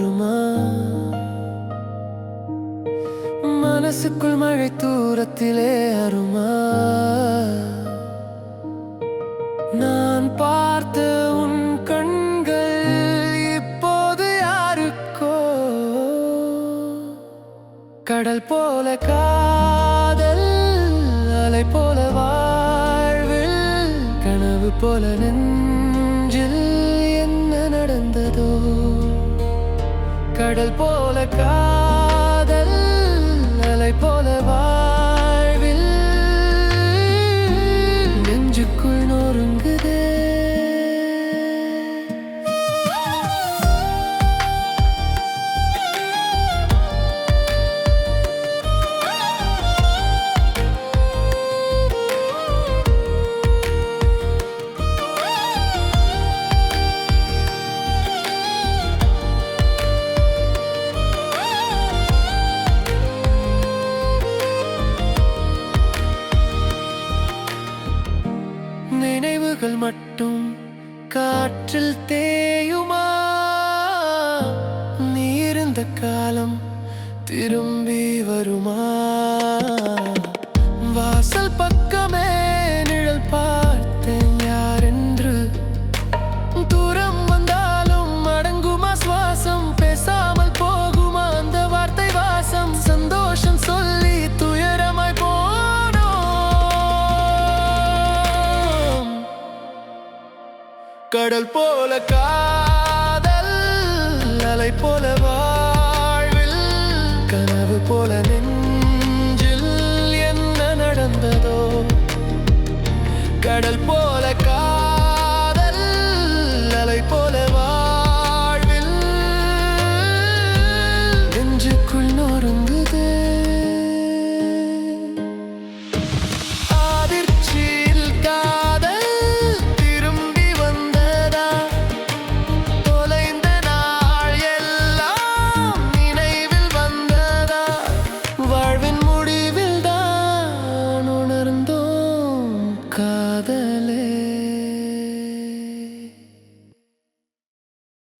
வருமா? மனசுக்குள் மழை தூரத்திலே அருமா? நான் பார்த்த உன் கண்கள் இப்போது யாருக்கோ? கடல் போல காதல், அலை போல வாழ்வில், கனவு போல நெஞ்சில் என்ன நடந்ததோ? கடல் போல காதல், அலை போல வாழ்வில், நெஞ்சுக்குள் நொறுங்குதே. நினைவுகள் மட்டும் காற்றில் தேயுமா? நீ இருந்த காலம் திரும்பி வருமா? வாசல் பக்கமே நிழல் பார்த்தேன் யாரென்று. தூரம் வந்தாலும் அடங்குமா சுவாசம்? பேசாமல் போகுமா அந்த வார்த்தை வாசம்? சந்தோஷம் சொல்லி துயரமாய் கடல் போல காதல், அலை போல